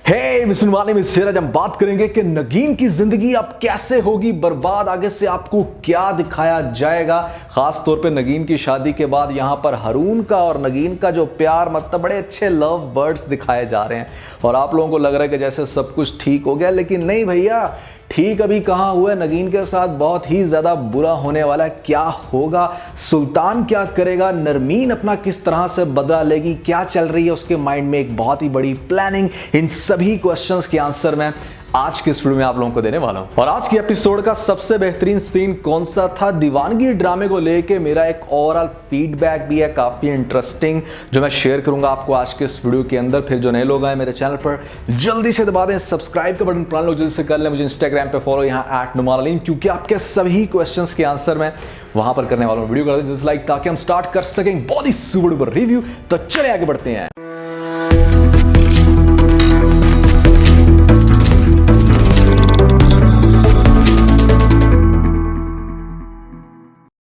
हे mister वाले में से आज हम बात करेंगे कि नगीन की जिंदगी अब कैसे होगी बर्बाद, आगे से आपको क्या दिखाया जाएगा। खास तौर पे नगीन की शादी के बाद यहाँ पर हारून का और नगीन का जो प्यार, मतलब बड़े अच्छे लव बर्ड्स दिखाए जा रहे हैं और आप लोगों को लग रहा है कि जैसे सब कुछ ठीक हो गया, लेकिन नहीं भैया, ठीक अभी कहाँ हुआ है। नगीन के साथ बहुत ही ज्यादा बुरा होने वाला है। क्या होगा, सुल्तान क्या करेगा, नरमीन अपना किस तरह से बदला लेगी, क्या चल रही है उसके माइंड में, एक बहुत ही बड़ी प्लानिंग, इन सभी क्वेश्चंस के आंसर मैं आज के इस वीडियो में आप लोगों को देने वाला हूं। और आज की एपिसोड का सबसे बेहतरीन सीन कौन सा था, दीवानगी ड्रामे को लेके मेरा एक ओवरऑल फीडबैक भी है काफी इंटरेस्टिंग, जो मैं शेयर करूंगा आपको आज के इस वीडियो के अंदर। फिर जो नए लोग आए मेरे चैनल पर, जल्दी से दबा दें सब्सक्राइब का बटन, पुराने लोग जल्दी से कर लें। मुझे इंस्टाग्राम पे फॉलो यहाँ @नुमानअली, क्योंकि आपके सभी क्वेश्चंस के आंसर मैं वहां पर करने वाला हूं। वीडियो कर दें लाइक, ताकि हम स्टार्ट कर सकें बहुत ही सुपर डुपर रिव्यू। तो चले आगे बढ़ते हैं।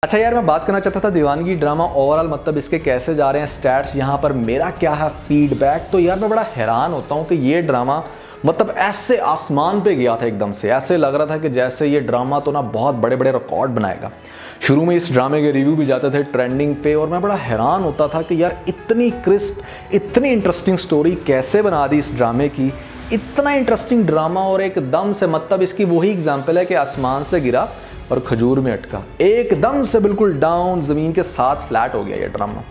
अच्छा यार, मैं बात करना चाहता था दीवानगी ड्रामा ओवरऑल, मतलब इसके कैसे जा रहे हैं स्टैट्स, यहाँ पर मेरा क्या है फीडबैक। तो यार मैं बड़ा हैरान होता हूँ कि ये ड्रामा मतलब ऐसे आसमान पे गया था एकदम से। ऐसे लग रहा था कि जैसे ये ड्रामा तो ना बहुत बड़े बड़े रिकॉर्ड बनाएगा। शुरू में इस ड्रामे के रिव्यू भी जाते थे ट्रेंडिंग पे और मैं बड़ा हैरान होता था कि यार इतनी क्रिस्प, इतनी इंटरेस्टिंग स्टोरी कैसे बना दी इस ड्रामे की। इतना इंटरेस्टिंग ड्रामा और एकदम से, मतलब इसकी वही एग्जाम्पल है कि आसमान से गिरा और खजूर में अटका, एकदम से बिल्कुल डाउन जमीन के साथ फ्लैट हो गया ये ड्रामा।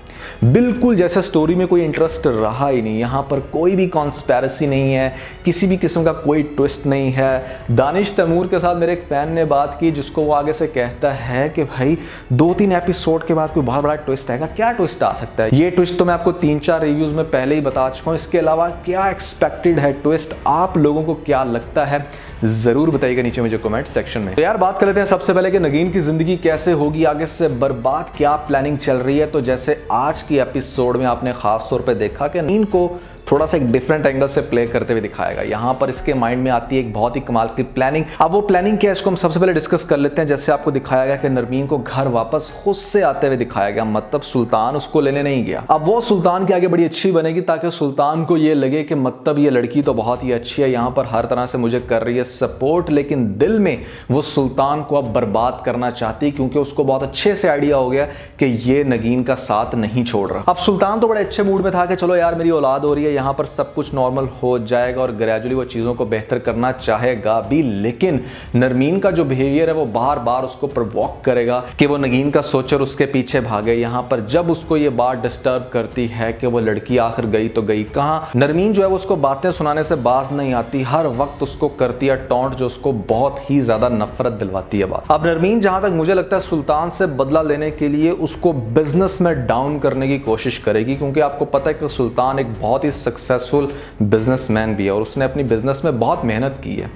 बिल्कुल जैसे स्टोरी में कोई इंटरेस्ट रहा ही नहीं। यहाँ पर कोई भी कॉन्स्पेरेसी नहीं है, किसी भी किस्म का कोई ट्विस्ट नहीं है। दानिश तैमूर के साथ मेरे एक फैन ने बात की, जिसको वो आगे से कहता है कि भाई 2-3 एपिसोड के बाद कोई बहुत बड़ा ट्विस्ट आएगा। क्या ट्विस्ट आ सकता है? ये ट्विस्ट तो मैं आपको 3-4 रिव्यूज में पहले ही बता चुका हूँ। इसके अलावा क्या एक्सपेक्टेड है ट्विस्ट, आप लोगों को क्या लगता है, जरूर बताइएगा नीचे मुझे कमेंट सेक्शन में। तो यार बात कर लेते हैं सबसे पहले कि नगीन की जिंदगी कैसे होगी आगे से बर्बाद, क्या प्लानिंग चल रही है। तो जैसे आज की एपिसोड में आपने खास तौर पे देखा कि नगीन को थोड़ा सा एक डिफरेंट एंगल से प्ले करते हुए दिखाएगा। यहाँ पर इसके माइंड में आती है एक बहुत ही कमाल की प्लानिंग। अब वो प्लानिंग क्या है, इसको हम सबसे पहले डिस्कस कर लेते हैं। जैसे आपको दिखाया गया कि नरमीन को घर वापस खुद से आते हुए दिखाया गया, मतलब सुल्तान उसको लेने नहीं गया। अब वो सुल्तान के आगे बड़ी अच्छी बनेगी, ताकि सुल्तान को ये लगे कि मतलब ये लड़की तो बहुत ही अच्छी है, यहाँ पर हर तरह से मुझे कर रही है सपोर्ट, लेकिन दिल में वो सुल्तान को अब बर्बाद करना चाहती, क्योंकि उसको बहुत अच्छे से आइडिया हो गया कि ये नगीन का साथ नहीं छोड़ रहा। अब सुल्तान तो बड़े अच्छे मूड में था कि चलो यार मेरी औलाद हो रही है, यहाँ पर सब कुछ नॉर्मल हो जाएगा और ग्रेजुअली वो चीज़ों को बेहतर करना चाहेगा भी। लेकिन नरमीन का जो बिहेवियर है वो बार बार उसको प्रवोक करेगा कि वो नगीन का सोच और उसके पीछे भागे। यहाँ पर जब उसको ये बात डिस्टर्ब करती है कि वो लड़की आखिर गई तो गई कहाँ, नरमीन जो है वो उसको बातें सुनाने से बाज नहीं आती, हर वक्त उसको करती है टॉन्ट, जो उसको बहुत ही ज्यादा नफरत दिलवाती है बात। अब नरमीन जहां तक मुझे लगता है सुल्तान से बदला लेने के लिए उसको बिजनेस में डाउन करने की कोशिश करेगी, क्योंकि आपको पता है कि सुल्तान एक बहुत ही सक्सेसफुल बिजनेसमैन भी है और उसने अपनी बिजनेस में बहुत मेहनत की है।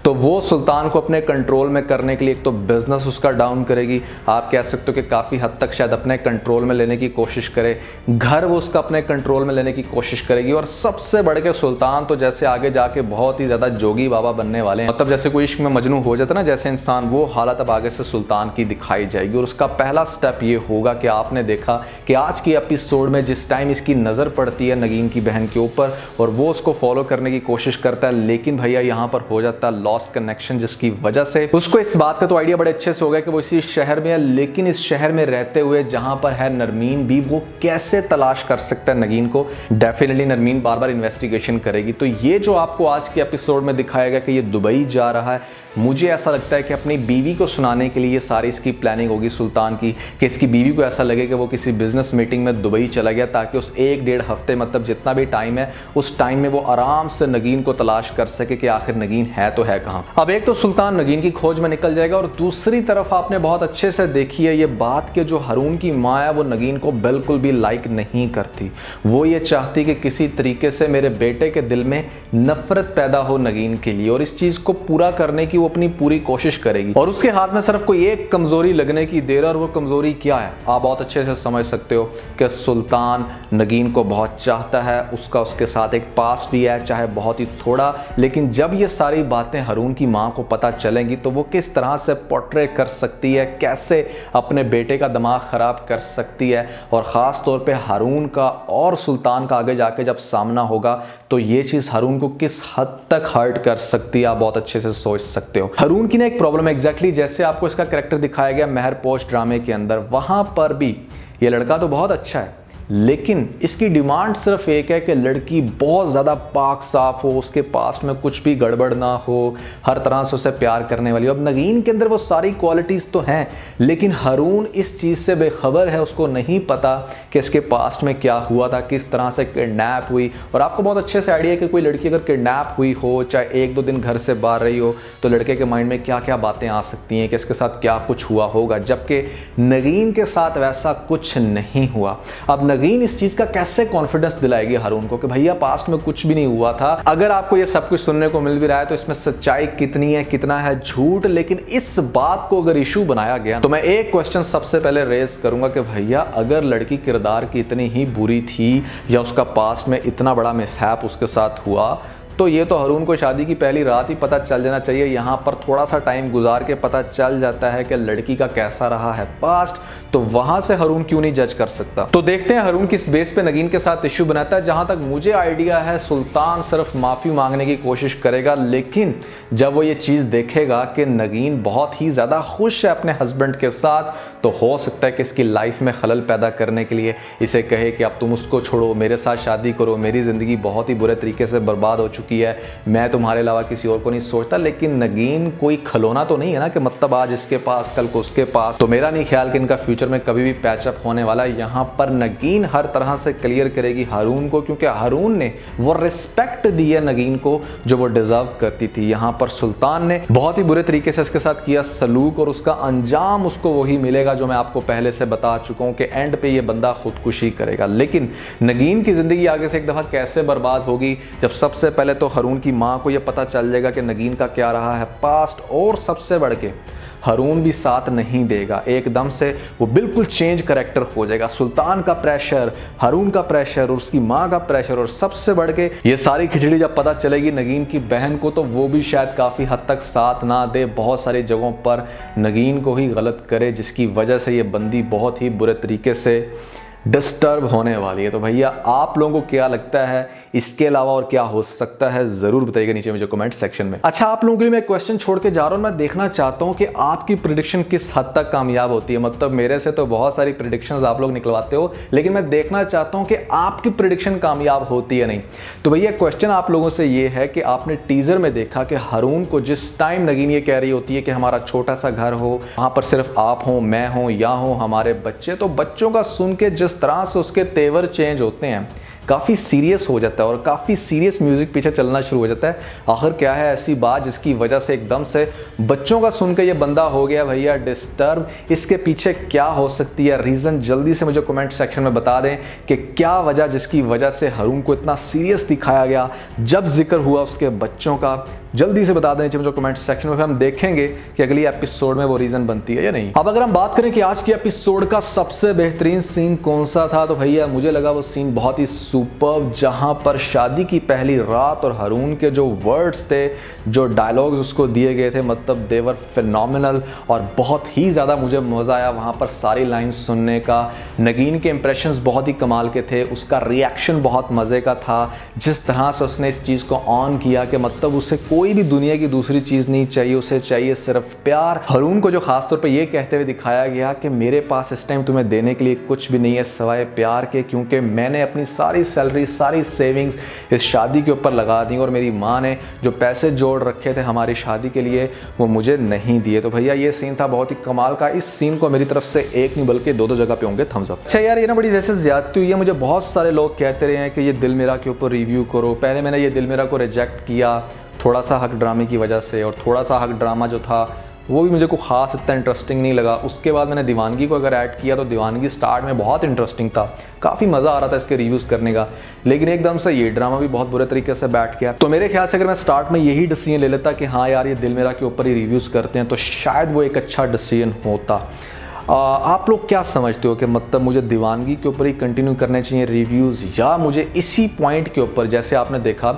तो वो सुल्तान को अपने कंट्रोल में करने के लिए एक तो बिजनेस उसका डाउन करेगी, आप कह सकते हो कि काफी हद तक शायद अपने कंट्रोल में लेने की कोशिश करे, घर वो उसका अपने कंट्रोल में लेने की कोशिश करेगी। और सबसे बढ़ के सुल्तान तो जैसे आगे जाके बहुत ही ज्यादा जोगी बाबा बनने वाले हैं, मतलब जैसे कोई इश्क में मजनू हो जाता है ना जैसे इंसान, वो हालत अब आगे से सुल्तान की दिखाई जाएगी। और उसका पहला स्टेप ये होगा कि आपने देखा कि आज की एपिसोड में जिस टाइम इसकी नजर पड़ती है नगीन की बहन के ऊपर और वो उसको फॉलो करने की कोशिश करता है, लेकिन भैया यहाँ पर हो जाता है लॉस्ट कनेक्शन, जिसकी वजह से उसको इस बात का तो आइडिया बड़े अच्छे से हो गया कि वो इसी शहर में है, लेकिन इस शहर में रहते हुए जहां पर है नरमीन भी, वो कैसे तलाश कर सकता है नगीन को। डेफिनेटली नरमीन बार बार इन्वेस्टिगेशन करेगी। तो ये जो आपको आज के एपिसोड में दिखाया गया कि ये दुबई जा रहा है, मुझे ऐसा लगता है कि अपनी बीवी को सुनाने के लिए ये सारी इसकी प्लानिंग होगी सुल्तान की, कि इसकी बीवी को ऐसा लगे कि वो किसी बिजनेस मीटिंग में दुबई चला गया, ताकि उस 1-1.5 हफ्ते, मतलब जितना भी टाइम है, उस टाइम में वो आराम से नगीन को तलाश कर सके कि आखिर नगीन है तो है कहां। अब एक तो सुल्तान नगीन की खोज में निकल जाएगा, और दूसरी तरफ आपने बहुत अच्छे से देखी है ये बात कि जो हारून की माँ है वो नगीन को बिल्कुल भी लाइक नहीं करती। वो ये चाहती कि किसी तरीके से मेरे बेटे के दिल में नफरत पैदा हो नगीन के लिए, और इस चीज को पूरा करने की वो अपनी पूरी कोशिश करेगी। और उसके हाथ में सिर्फ कोई एक कमजोरी लगने की देर है, और वो कमजोरी क्या है आप बहुत अच्छे से समझ सकते हो कि सुल्तान नगीन को बहुत चाहता है, उसका उसके साथ एक पास्ट भी है, चाहे बहुत ही थोड़ा, लेकिन जब ये सारी बातें हारून की माँ को पता चलेंगी तो वो किस तरह से पोर्ट्रे कर सकती है, कैसे अपने बेटे का दिमाग ख़राब कर सकती है, और ख़ास तौर पे हारून का और सुल्तान का आगे जाके जब सामना होगा तो ये चीज़ हारून को किस हद तक हर्ट कर सकती है, आप बहुत अच्छे से सोच सकते हो। हारून की ना एक प्रॉब्लम है, एग्जैक्टली जैसे आपको इसका कैरेक्टर दिखाया गया मेहरपोश ड्रामे के अंदर, वहाँ पर भी ये लड़का तो बहुत अच्छा है, लेकिन इसकी डिमांड सिर्फ एक है कि लड़की बहुत ज़्यादा पाक साफ हो, उसके पास में कुछ भी गड़बड़ ना हो, हर तरह से उसे प्यार करने वाली हो। अब नगीन के अंदर वो सारी क्वालिटीज़ तो हैं, लेकिन हारून इस चीज़ से बेखबर है, उसको नहीं पता कि इसके पास्ट में क्या हुआ था, किस तरह से किडनैप हुई। और आपको बहुत अच्छे से आइडिया है कि कोई लड़की अगर किडनैप हुई हो, चाहे 1-2 दिन घर से बाहर रही हो, तो लड़के के माइंड में क्या क्या बातें आ सकती हैं कि इसके साथ क्या कुछ हुआ होगा, जबकि नगीन के साथ वैसा कुछ नहीं हुआ। अब नगीन इस चीज का कैसे कॉन्फिडेंस दिलाएगी हारून को कि भैया पास्ट में कुछ भी नहीं हुआ था। अगर आपको ये सब कुछ सुनने को मिल भी रहा है तो इसमें सच्चाई कितनी है, कितना है झूठ। लेकिन इस बात को अगर इशू बनाया गया तो मैं एक क्वेश्चन सबसे पहले रेज करूंगा कि भैया अगर लड़की किरदार की इतनी ही बुरी थी या उसका पास्ट में इतना बड़ा मिसहैप उसके साथ हुआ, तो ये तो हारून को शादी की पहली रात ही पता चल जाना चाहिए। यहाँ पर थोड़ा सा टाइम गुजार के पता चल जाता है कि लड़की का कैसा रहा है पास्ट, तो वहां से हारून क्यों नहीं जज कर सकता। तो देखते हैं हारून किस बेस पे नगीन के साथ इश्यू बनाता है। जहां तक मुझे आइडिया है सुल्तान सिर्फ माफी मांगने की कोशिश करेगा, लेकिन जब वो ये चीज देखेगा कि नगीन बहुत ही ज्यादा खुश है अपने हस्बैंड के साथ, तो हो सकता है कि इसकी लाइफ में खलल पैदा करने के लिए इसे कहे कि अब तुम उसको छोड़ो, मेरे साथ शादी करो, मेरी जिंदगी बहुत ही बुरे तरीके से बर्बाद हो चुकी है, मैं तुम्हारे अलावा किसी और को नहीं सोचता। लेकिन नगीन कोई खिलौना तो नहीं है ना कि मतलब आज इसके पास कल को उसके पास, तो मेरा नहीं ख्याल कि इनका फ्यूचर में कभी भी पैचअप होने वाला है। यहाँ पर नगीन हर तरह से क्लियर करेगी हारून को, क्योंकि हारून ने वो रिस्पेक्ट दी है नगीन को जो वो डिजर्व करती थी। यहाँ पर सुल्तान ने बहुत ही बुरे तरीके से इसके साथ किया सलूक, और उसका अंजाम उसको वही मिलेगा जो मैं आपको पहले से बता चुका हूं कि एंड पे ये बंदा खुदकुशी करेगा। लेकिन नगीन की जिंदगी आगे से एक दफा कैसे बर्बाद होगी, जब सबसे पहले तो हारून की मां को ये पता चल जाएगा कि नगीन का क्या रहा है पास्ट, और सबसे बढ़ के हारून भी साथ नहीं देगा, एकदम से वो बिल्कुल चेंज करैक्टर हो जाएगा। सुल्तान का प्रेशर, हारून का प्रेशर और उसकी माँ का प्रेशर, और सबसे बढ़ के ये सारी खिचड़ी जब पता चलेगी नगीन की बहन को, तो वो भी शायद काफ़ी हद तक साथ ना दे, बहुत सारी जगहों पर नगीन को ही गलत करे, जिसकी वजह से ये बंदी बहुत ही बुरे तरीके से डिस्टर्ब होने वाली है। तो भैया आप लोगों को क्या लगता है, इसके अलावा और क्या हो सकता है, जरूर बताइएगा नीचे मुझे कमेंट सेक्शन में। अच्छा, आप लोगों के लिए मैं क्वेश्चन छोड़ के जा रहा हूं, मैं देखना चाहता हूं कि आपकी प्रेडिक्शन किस हद तक कामयाब होती है। मतलब मेरे से तो बहुत सारी प्रेडिक्शंस आप लोग निकलवाते हो, लेकिन मैं देखना चाहता हूं कि आपकी प्रेडिक्शन कामयाब होती है नहीं। तो भैया क्वेश्चन आप लोगों से ये है कि आपने टीजर में देखा कि हारून को जिस टाइम नगीन ये कह रही होती है कि हमारा छोटा सा घर हो, वहां पर सिर्फ आप हो, मैं हूं या हो हमारे बच्चे, तो बच्चों का सुन के जिस तरह से उसके तेवर चेंज होते हैं, काफ़ी सीरियस हो जाता है और काफ़ी सीरियस म्यूजिक पीछे चलना शुरू हो जाता है। आखिर क्या है ऐसी बात जिसकी वजह से एकदम से बच्चों का सुन के ये बंदा हो गया भैया डिस्टर्ब। इसके पीछे क्या हो सकती है रीज़न, जल्दी से मुझे कमेंट सेक्शन में बता दें कि क्या वजह जिसकी वजह से हारून को इतना सीरियस दिखाया गया जब जिक्र हुआ उसके बच्चों का। जल्दी से बता दें नीचे मुझे कमेंट सेक्शन में, फिर हम देखेंगे कि अगली एपिसोड में वो रीजन बनती है या नहीं। अब अगर हम बात करें कि आज की एपिसोड का सबसे बेहतरीन सीन कौन सा था, तो भैया मुझे लगा वो सीन बहुत ही सुपर्ब, जहां पर शादी की पहली रात और हारून के जो वर्ड्स थे, जो डायलॉग्स उसको दिए गए थे, मतलब देवर फिनोमिनल, और बहुत ही ज़्यादा मुझे मज़ा आया वहाँ पर सारी लाइन्स सुनने का। नगीन के इंप्रेशंस बहुत ही कमाल के थे, उसका रिएक्शन बहुत मज़े का था, जिस तरह से उसने इस चीज़ को ऑन किया कि मतलब उसे कोई भी दुनिया की दूसरी चीज़ नहीं चाहिए, उसे चाहिए सिर्फ प्यार। हारून को जो खासतौर पे ये कहते हुए दिखाया गया कि मेरे पास इस टाइम तुम्हें देने के लिए कुछ भी नहीं है सिवाय प्यार के, क्योंकि मैंने अपनी सारी सैलरी, सारी सेविंग्स इस शादी के ऊपर लगा दी और मेरी माँ ने जो पैसे जोड़ रखे थे हमारी शादी के लिए वो मुझे नहीं दिए। तो भैया ये सीन था बहुत ही कमाल का। इस सीन को मेरी तरफ से एक नहीं बल्कि दो जगह पे होंगे थम्स अप। अच्छा यार, ये ना बड़ी वैसे ज्यादती हुई है। मुझे बहुत सारे लोग कहते रहे हैं कि ये दिल मेरा के ऊपर रिव्यू करो। पहले मैंने ये दिल मेरा को रिजेक्ट किया थोड़ा सा हक ड्रामे की वजह से, और थोड़ा सा हक ड्रामा जो था वो भी मुझे को ख़ास इतना इंटरेस्टिंग नहीं लगा। उसके बाद मैंने दीवानगी को अगर ऐड किया तो दीवानगी स्टार्ट में बहुत इंटरेस्टिंग था, काफ़ी मज़ा आ रहा था इसके रिव्यूज़ करने का, लेकिन एकदम से ये ड्रामा भी बहुत बुरे तरीके से बैठ गया। तो मेरे ख्याल से अगर मैं स्टार्ट में यही डिसीजन ले लेता कि हाँ यार ये दिल मेरा के ऊपर ही रिव्यूज़ करते हैं, तो शायद वो एक अच्छा डिसीजन होता। आप लोग क्या समझते हो कि मतलब मुझे दीवानगी के ऊपर ही कंटिन्यू करने चाहिए रिव्यूज़, या मुझे इसी पॉइंट के ऊपर, जैसे आपने देखा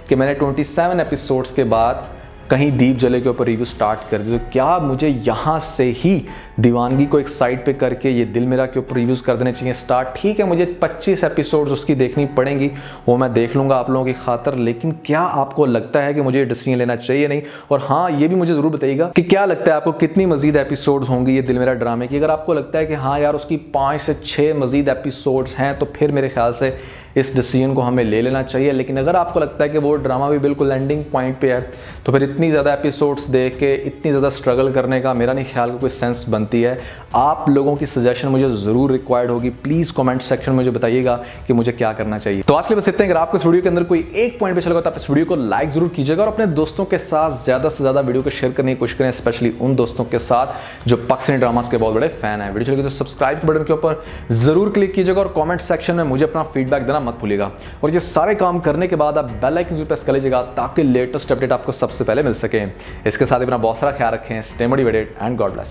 कि मैंने 27 एपिसोड्स के बाद कहीं दीप जले के ऊपर रिव्यू स्टार्ट कर दी, तो क्या मुझे यहाँ से ही दीवानगी को एक साइड पे करके ये दिल मेरा के ऊपर रिव्यूज़ कर देने चाहिए स्टार्ट? ठीक है, मुझे 25 एपिसोड्स उसकी देखनी पड़ेंगी, वो मैं देख लूँगा आप लोगों की खातर, लेकिन क्या आपको लगता है कि मुझे ये डिसीजन लेना चाहिए नहीं? और हाँ, ये भी मुझे ज़रूर बताइएगा कि क्या लगता है आपको कितनी मजीद एपिसोड्स होंगी ये दिल मेरा ड्रामे की। अगर आपको लगता है कि हाँ यार उसकी 5 से 6 मजीद एपिसोड्स हैं, तो फिर मेरे ख्याल से इस डिसीजन को हमें ले लेना चाहिए। लेकिन अगर आपको लगता है कि वो ड्रामा भी बिल्कुल एंडिंग पॉइंट पे है, तो फिर इतनी ज़्यादा एपिसोड्स देख के इतनी ज़्यादा स्ट्रगल करने का मेरा नहीं ख्याल कोई सेंस बनती है। आप लोगों की सजेशन मुझे ज़रूर रिक्वायर्ड होगी, प्लीज़ कमेंट सेक्शन में मुझे बताइएगा कि मुझे क्या करना चाहिए। तो आज के लिए बस इतना ही। अगर आपको इस वीडियो के अंदर कोई एक पॉइंट पे चलेगा तो आप इस वीडियो को लाइक ज़रूर कीजिएगा और अपने दोस्तों के साथ ज़्यादा से ज़्यादा वीडियो को शेयर करने की कोशिश करें, स्पेशली उन दोस्तों के साथ जो पाकिस्तानी ड्रामास के बहुत बड़े फैन हैं। वीडियो चलेगी तो सब्सक्राइब बटन के ऊपर ज़रूर क्लिक कीजिएगा और कमेंट सेक्शन में मुझे अपना फीडबैक देना मत भूलिएगा। और ये सारे काम करने के बाद आप बेल आइकन जरूर प्रेस कर लीजिएगा ताकि लेटेस्ट अपडेट आपको सबसे पहले मिल सके। इसके साथ ही अपना बहुत सारा ख्याल रखें। Stay motivated and God bless.